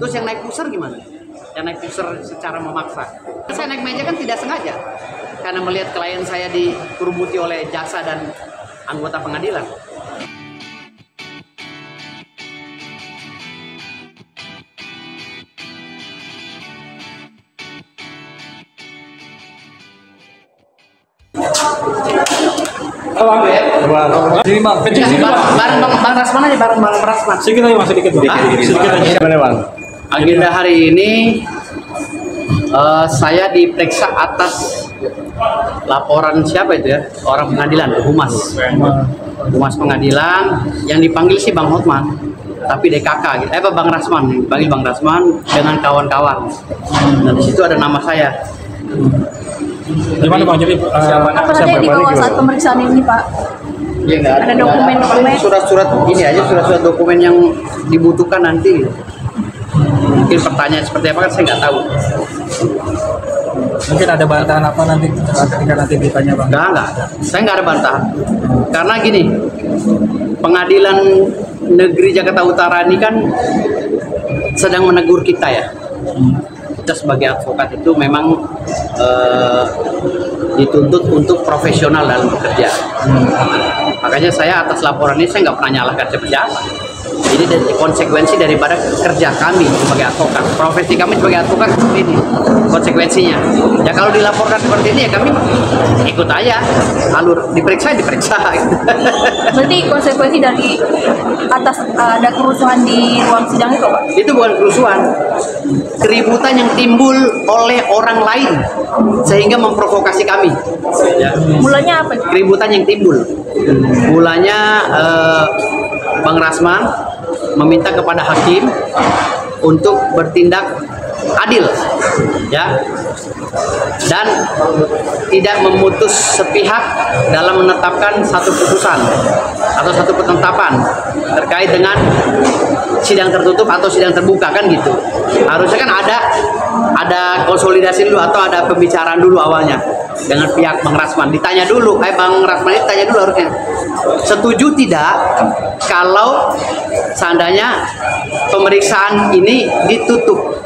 Terus yang naik pusar gimana? Yang naik pusar secara memaksa. Saya naik meja kan tidak sengaja, karena melihat klien saya dikerumuti oleh jaksa dan anggota pengadilan. Sini bang, kecil sini bang. Bang Rasman aja, Bang Rasman. Sedikit aja mas, sedikit aja. Gimana bang? Agenda hari ini saya diperiksa atas laporan siapa itu ya? Orang pengadilan, Humas pengadilan yang dipanggil sih Bang Hotman, tapi DKK gitu. Bang Rasman, panggil Bang Rasman dengan kawan-kawan. Dan di situ ada nama saya. Gimana bang? Jadi apa saja yang dibawa saat pemeriksaan ini Pak? Ya, ada dokumen-dokumen. Surat-surat ini aja, surat-surat dokumen yang dibutuhkan nanti. Mungkin pertanyaan seperti apa kan saya nggak tahu. Mungkin ada bantahan apa nanti ketika nanti ditanya bang? Enggak ada. Saya nggak ada bantahan. Karena gini, Pengadilan Negeri Jakarta Utara ini kan sedang menegur kita ya. Kita sebagai advokat itu memang dituntut untuk profesional dalam bekerja. Makanya saya atas laporan ini saya nggak pernah nyalahkan siapa-siapa. Ini konsekuensi daripada kerja kami sebagai advokat. Profesi kami sebagai advokat seperti ini konsekuensinya. Ya kalau dilaporkan seperti ini ya kami ikut aja. Alur diperiksa. Berarti konsekuensi dari atas ada kerusuhan di ruang sidang itu Pak? Itu bukan kerusuhan. Keributan yang timbul oleh orang lain sehingga memprovokasi kami. Ya. Mulanya apa? Keributan yang timbul. Mulanya Bang Rasman meminta kepada hakim untuk bertindak adil, ya, dan tidak memutus sepihak dalam menetapkan satu putusan atau satu penetapan terkait dengan sidang tertutup atau sidang terbuka kan gitu. Harusnya kan ada konsolidasi dulu atau ada pembicaraan dulu awalnya dengan pihak Bang Rasman. Ditanya dulu, Bang Rasman itu tanya dulu harusnya. Setuju tidak kalau seandainya pemeriksaan ini ditutup,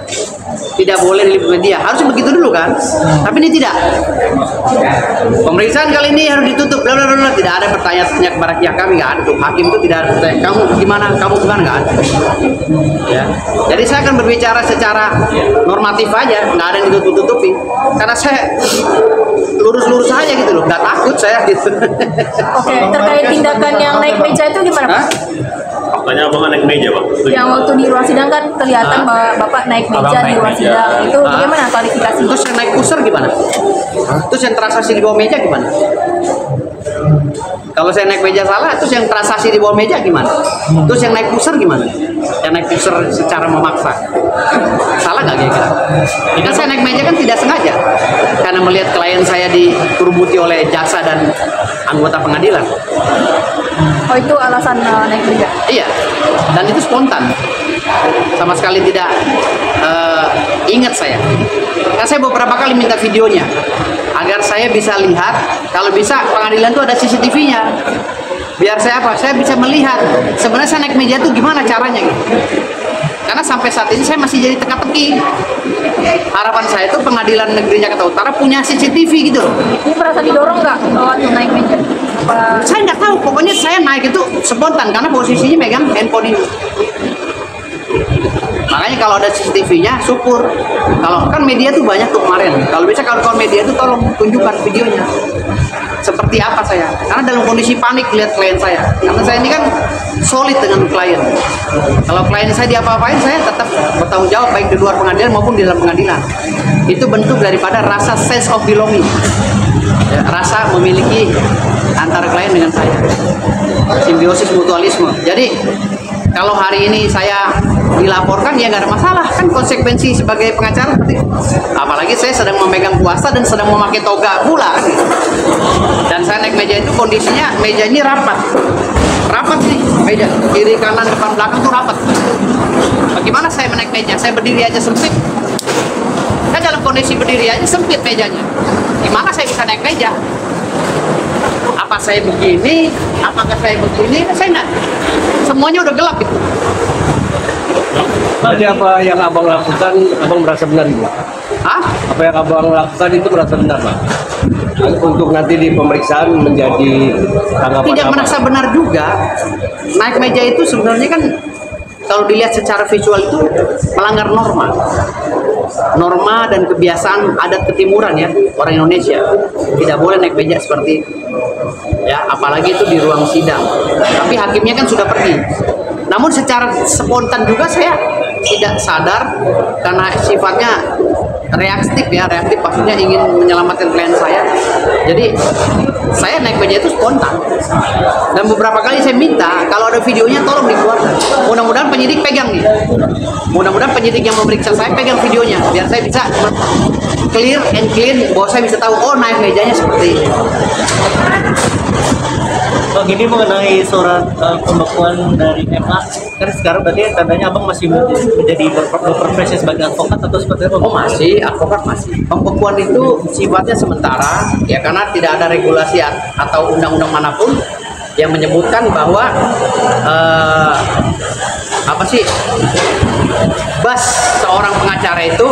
tidak boleh diliput media? Harusnya begitu dulu kan? Tapi ini tidak. Pemeriksaan kali ini harus ditutup. Tidak ada pertanyaan kepada pihak kami, nggak ada tuh. Hakim itu tidak ada pertanyaan. Kamu gimana? Nggak ada. Ya. Jadi saya akan berbicara secara normatif aja, nggak ada yang ditutup-tutupi. Karena saya lurus-lurus aja gitu loh, nggak takut saya gitu. Oke, terkait tindakan yang naik meja itu gimana Pak? Faktanya abang naik meja bang? Yang waktu di ruang sidang kan kelihatan Bapak naik meja di ruang sidang. Itu bagaimana klarifikasi? Terus yang naik pusar gimana? Terus yang transaksi di bawah meja gimana? Kalau saya naik meja salah, terus yang transaksi di bawah meja gimana? Terus yang naik pusar gimana? Yang naik pusar secara memaksa. Salah nggak kira-kira? Kan saya naik meja kan tidak sengaja, karena melihat klien saya dikerumuti oleh jaksa dan anggota pengadilan. Oh itu alasan naik meja? Iya, dan itu spontan. Sama sekali tidak ingat saya. Kan saya beberapa kali minta videonya agar saya bisa lihat, kalau bisa pengadilan itu ada CCTV-nya. Biar saya apa? Saya bisa melihat sebenarnya saya naik meja itu gimana caranya gitu. Karena sampai saat ini saya masih jadi teka-teki. Harapan saya itu Pengadilan Negeri Jakarta Utara punya CCTV gitu loh. Ini merasa didorong nggak waktu naik meja? Saya nggak tahu, pokoknya saya naik itu spontan karena posisinya megang handphone ini. Makanya kalau ada CCTV-nya, syukur. Kalau kan media tuh banyak tuh kemarin. Kalau bisa kalau media itu tolong tunjukkan videonya. Seperti apa saya? Karena dalam kondisi panik lihat klien saya. Karena saya ini kan solid dengan klien. Kalau klien saya diapa-apain, saya tetap bertanggung jawab baik di luar pengadilan maupun di dalam pengadilan. Itu bentuk daripada rasa sense of belonging. Ya, rasa memiliki antara klien dengan saya. Simbiosis mutualisme. Jadi kalau hari ini saya dilaporkan ya nggak ada masalah, kan konsekuensi sebagai pengacara seperti itu. Apalagi saya sedang memegang kuasa dan sedang memakai toga pula kan gitu. Dan saya naik meja itu kondisinya meja ini rapat sih meja, kiri kanan depan belakang tuh rapat. Bagaimana saya menaik meja? Saya berdiri aja sempit. Saya dalam kondisi berdiri aja sempit mejanya. Gimana saya bisa naik meja? Apa saya begini? Apakah saya begini? Saya nggak. Semuanya udah gelap itu. Jadi apa yang abang lakukan, abang merasa benar juga? Hah? Apa yang abang lakukan itu merasa benar, Bang? Untuk nanti di pemeriksaan menjadi tanggapan Tidak abang. merasa benar juga. Naik meja itu sebenarnya kan kalau dilihat secara visual itu melanggar norma dan kebiasaan adat ketimuran ya orang Indonesia. Tidak boleh naik meja seperti itu. Ya, apalagi itu di ruang sidang. Tapi hakimnya kan sudah pergi. Namun secara spontan juga saya tidak sadar karena sifatnya reaktif maksudnya ingin menyelamatkan klien saya. Jadi saya naik meja itu spontan. Dan beberapa kali saya minta kalau ada videonya tolong dikeluarkan. Mudah-mudahan penyidik pegang nih. Mudah-mudahan penyidik yang memeriksa saya pegang videonya biar saya bisa clear and clean bahwa saya bisa tahu oh naik mejanya seperti ini. Bang, ini mengenai surat pembekuan dari MA, kan sekarang berarti tandanya abang masih menjadi berprofesi sebagai advokat atau seperti apa? Oh masih, advokat masih. Pembekuan itu sifatnya sementara, ya karena tidak ada regulasi atau undang-undang manapun yang menyebutkan bahwa seorang pengacara itu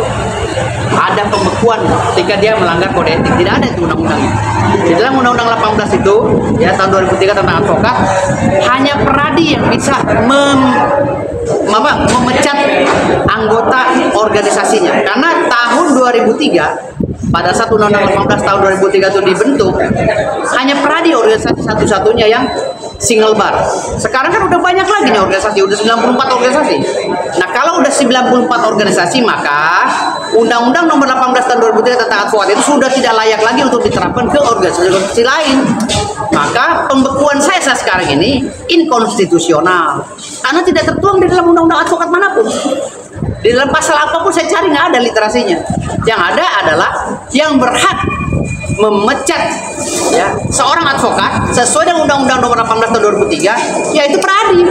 ada pembekuan ketika dia melanggar kode etik. Tidak ada itu undang-undangnya. Di dalam Undang-Undang 18 itu, ya tahun 2003 tentang advokat, hanya peradi yang bisa memecat anggota organisasinya. Karena tahun 2003, pada saat Undang-Undang 18 tahun 2003 itu dibentuk, hanya peradi organisasi satu-satunya yang single bar. Sekarang kan udah banyak lagi nih organisasi, udah 94 organisasi. Nah kalau udah 94 organisasi maka Undang-Undang nomor 18 tahun 2003 tentang advokat itu sudah tidak layak lagi untuk diterapkan ke organisasi lain. Maka pembekuan saya sekarang ini inkonstitusional karena tidak tertuang di dalam undang-undang advokat manapun. Di dalam pasal apapun saya cari nggak ada literasinya. Yang ada adalah yang berhak memecat ya seorang advokat sesuai dengan Undang-Undang nomor 18 tahun 2003 yaitu peradi.